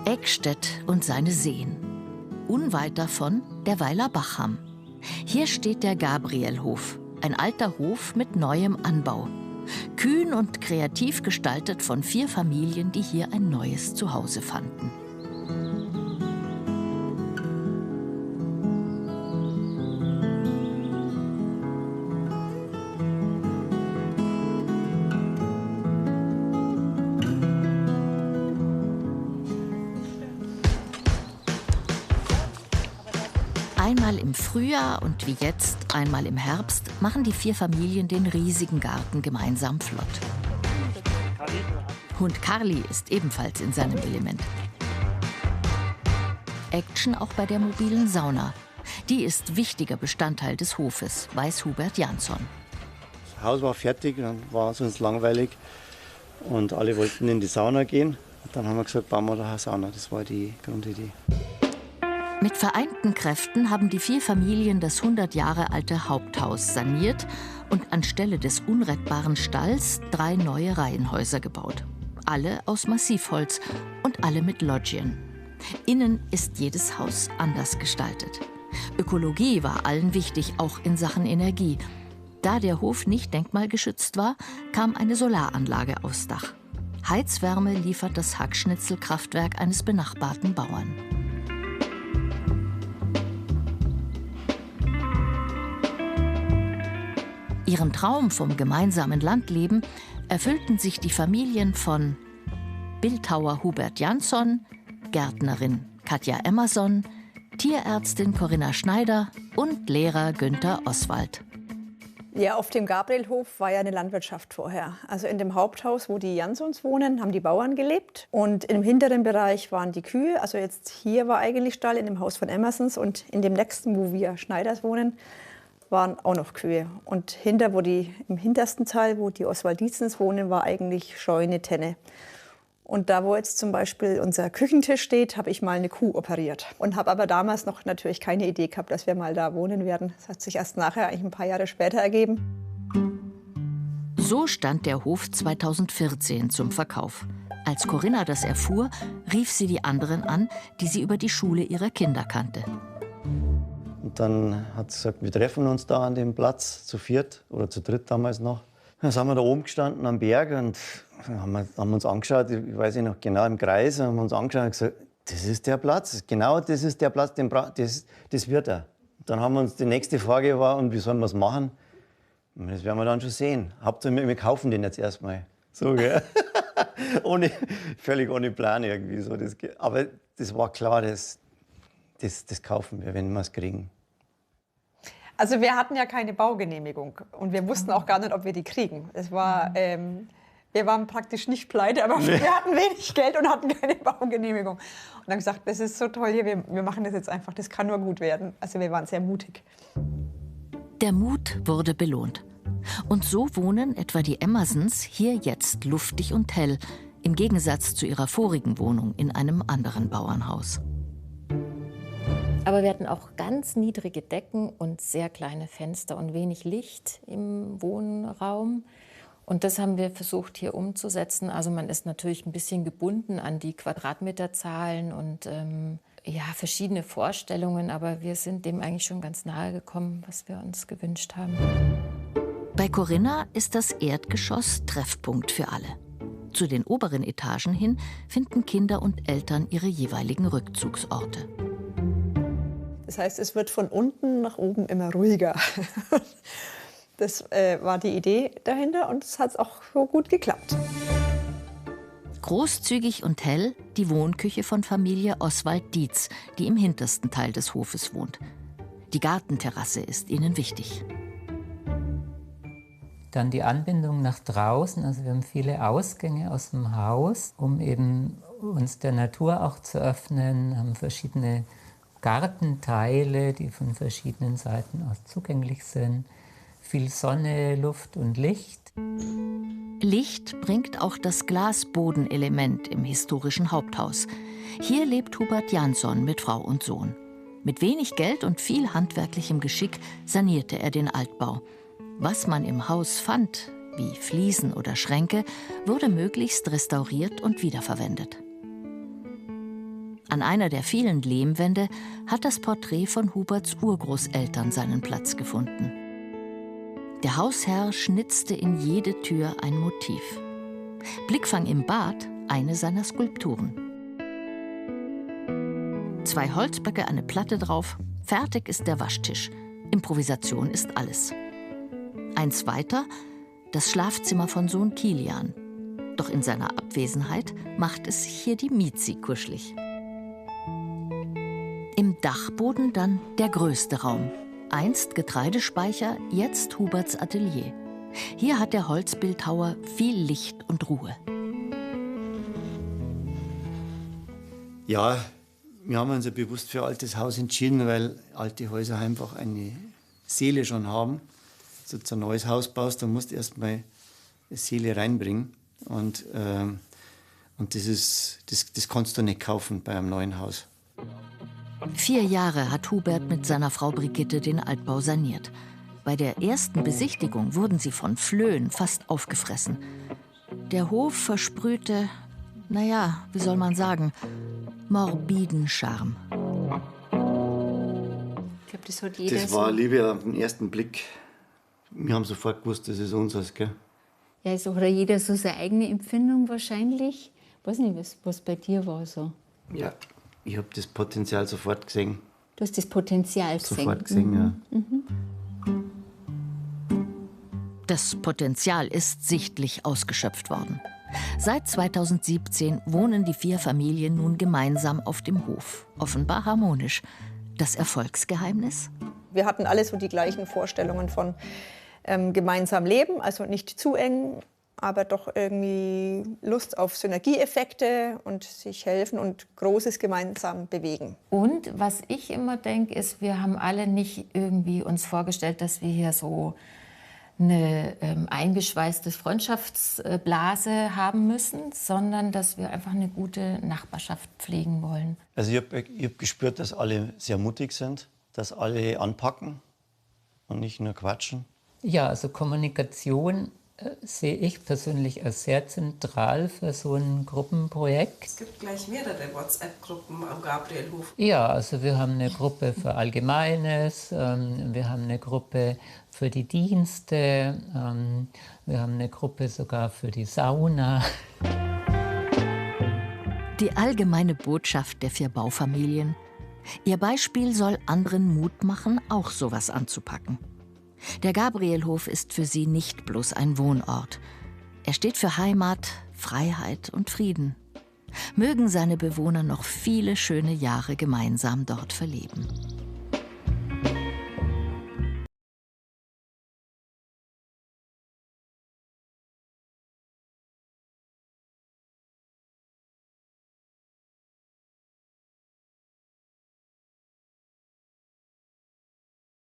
Eckstedt und seine Seen. Unweit davon der Weiler Bachham. Hier steht der Gabrielhof, ein alter Hof mit neuem Anbau. Kühn und kreativ gestaltet von 4 Familien, die hier ein neues Zuhause fanden. Einmal im Frühjahr und wie jetzt einmal im Herbst machen die 4 Familien den riesigen Garten gemeinsam flott. Hund Karli ist ebenfalls in seinem Element. Action auch bei der mobilen Sauna. Die ist wichtiger Bestandteil des Hofes, weiß Hubert Jansson. Das Haus war fertig, dann war es uns langweilig und alle wollten in die Sauna gehen. Und dann haben wir gesagt, bauen wir da eine Sauna. Das war die Grundidee. Mit vereinten Kräften haben die 4 Familien das 100 Jahre alte Haupthaus saniert und anstelle des unrettbaren Stalls 3 neue Reihenhäuser gebaut. Alle aus Massivholz und alle mit Loggien. Innen ist jedes Haus anders gestaltet. Ökologie war allen wichtig, auch in Sachen Energie. Da der Hof nicht denkmalgeschützt war, kam eine Solaranlage aufs Dach. Heizwärme liefert das Hackschnitzelkraftwerk eines benachbarten Bauern. Ihren Traum vom gemeinsamen Landleben erfüllten sich die Familien von Bildhauer Hubert Jansson, Gärtnerin Katja Emerson, Tierärztin Corinna Schneider und Lehrer Günther Oswald. Ja, auf dem Gabrielhof war ja eine Landwirtschaft vorher. Also in dem Haupthaus, wo die Jansons wohnen, haben die Bauern gelebt. Und im hinteren Bereich waren die Kühe. Also jetzt hier war eigentlich Stall in dem Haus von Emersons. Und in dem nächsten, wo wir Schneiders wohnen, waren auch noch Kühe. Und im hintersten Teil, wo die Oswald-Dietzens wohnen, war eigentlich Scheune, Tenne. Und da, wo jetzt zum Beispiel unser Küchentisch steht, habe ich mal eine Kuh operiert. Und habe aber damals noch natürlich keine Idee gehabt, dass wir mal da wohnen werden. Das hat sich erst nachher, eigentlich ein paar Jahre später, ergeben. So stand der Hof 2014 zum Verkauf. Als Corinna das erfuhr, rief sie die anderen an, die sie über die Schule ihrer Kinder kannte. Und dann hat sie gesagt, wir treffen uns da an dem Platz zu 4 oder zu 3 damals noch. Dann sind wir da oben gestanden am Berg und haben uns angeschaut, ich weiß noch genau, im Kreis, haben uns angeschaut und gesagt, das ist der Platz, genau das ist der Platz, das wird er. Dann haben wir uns, die nächste Frage war, und wie sollen wir es machen? Das werden wir dann schon sehen. Hauptsache, wir kaufen den jetzt erstmal. So, gell? Völlig ohne Plan irgendwie. So. Aber das war klar, das kaufen wir, wenn wir es kriegen. Also wir hatten ja keine Baugenehmigung und wir wussten auch gar nicht, ob wir die kriegen. Wir waren praktisch nicht pleite, aber wir hatten wenig Geld und hatten keine Baugenehmigung. Und dann gesagt, das ist so toll hier, wir machen das jetzt einfach, das kann nur gut werden. Also wir waren sehr mutig. Der Mut wurde belohnt. Und so wohnen etwa die Emersons hier jetzt luftig und hell, im Gegensatz zu ihrer vorigen Wohnung in einem anderen Bauernhaus. Aber wir hatten auch ganz niedrige Decken und sehr kleine Fenster und wenig Licht im Wohnraum. Und das haben wir versucht hier umzusetzen. Also man ist natürlich ein bisschen gebunden an die Quadratmeterzahlen und verschiedene Vorstellungen. Aber wir sind dem eigentlich schon ganz nahe gekommen, was wir uns gewünscht haben. Bei Corinna ist das Erdgeschoss Treffpunkt für alle. Zu den oberen Etagen hin finden Kinder und Eltern ihre jeweiligen Rückzugsorte. Das heißt, es wird von unten nach oben immer ruhiger. Das war die Idee dahinter und es hat auch so gut geklappt. Großzügig und hell die Wohnküche von Familie Oswald-Dietz, die im hintersten Teil des Hofes wohnt. Die Gartenterrasse ist ihnen wichtig. Dann die Anbindung nach draußen. Also wir haben viele Ausgänge aus dem Haus, um eben uns der Natur auch zu öffnen, haben verschiedene Gartenteile, die von verschiedenen Seiten aus zugänglich sind. Viel Sonne, Luft und Licht. Licht bringt auch das Glasbodenelement im historischen Haupthaus. Hier lebt Hubert Jansson mit Frau und Sohn. Mit wenig Geld und viel handwerklichem Geschick sanierte er den Altbau. Was man im Haus fand, wie Fliesen oder Schränke, wurde möglichst restauriert und wiederverwendet. An einer der vielen Lehmwände hat das Porträt von Huberts Urgroßeltern seinen Platz gefunden. Der Hausherr schnitzte in jede Tür ein Motiv. Blickfang im Bad eine seiner Skulpturen. 2 Holzböcke, eine Platte drauf, fertig ist der Waschtisch. Improvisation ist alles. Ein zweiter, das Schlafzimmer von Sohn Kilian. Doch in seiner Abwesenheit macht es sich hier die Miezi kuschelig. Im Dachboden dann der größte Raum. Einst Getreidespeicher, jetzt Huberts Atelier. Hier hat der Holzbildhauer viel Licht und Ruhe. Ja, wir haben uns ja bewusst für ein altes Haus entschieden, weil alte Häuser einfach eine Seele schon haben. Wenn du ein neues Haus baust, dann musst du erst mal eine Seele reinbringen. Und das kannst du nicht kaufen bei einem neuen Haus. 4 Jahre hat Hubert mit seiner Frau Brigitte den Altbau saniert. Bei der ersten Besichtigung wurden sie von Flöhen fast aufgefressen. Der Hof versprühte, naja, wie soll man sagen, morbiden Charme. Ich glaube, das hat jeder. Das war Liebe auf den ersten Blick. Wir haben sofort gewusst, das ist unseres, gell? Ja, ist auch jeder so seine eigene Empfindung wahrscheinlich. Ich weiß nicht, was bei dir war so. Ja, ich habe das Potenzial sofort gesehen. Du hast das Potenzial gesehen. Sofort gesehen, ja. Das Potenzial ist sichtlich ausgeschöpft worden. Seit 2017 wohnen die 4 Familien nun gemeinsam auf dem Hof. Offenbar harmonisch. Das Erfolgsgeheimnis? Wir hatten alle so die gleichen Vorstellungen von gemeinsam leben, also nicht zu eng, aber doch irgendwie Lust auf Synergieeffekte und sich helfen und Großes gemeinsam bewegen. Und was ich immer denke, ist, wir haben alle nicht irgendwie uns vorgestellt, dass wir hier so eine eingeschweißte Freundschaftsblase haben müssen, sondern dass wir einfach eine gute Nachbarschaft pflegen wollen. Also ich hab gespürt, dass alle sehr mutig sind, dass alle anpacken und nicht nur quatschen. Ja, also Kommunikation sehe ich persönlich als sehr zentral für so ein Gruppenprojekt. Es gibt gleich mehrere WhatsApp-Gruppen am Gabrielhof. Ja, also wir haben eine Gruppe für Allgemeines, wir haben eine Gruppe für die Dienste, wir haben eine Gruppe sogar für die Sauna. Die allgemeine Botschaft der 4 Baufamilien. Ihr Beispiel soll anderen Mut machen, auch sowas anzupacken. Der Gabrielhof ist für sie nicht bloß ein Wohnort. Er steht für Heimat, Freiheit und Frieden. Mögen seine Bewohner noch viele schöne Jahre gemeinsam dort verleben.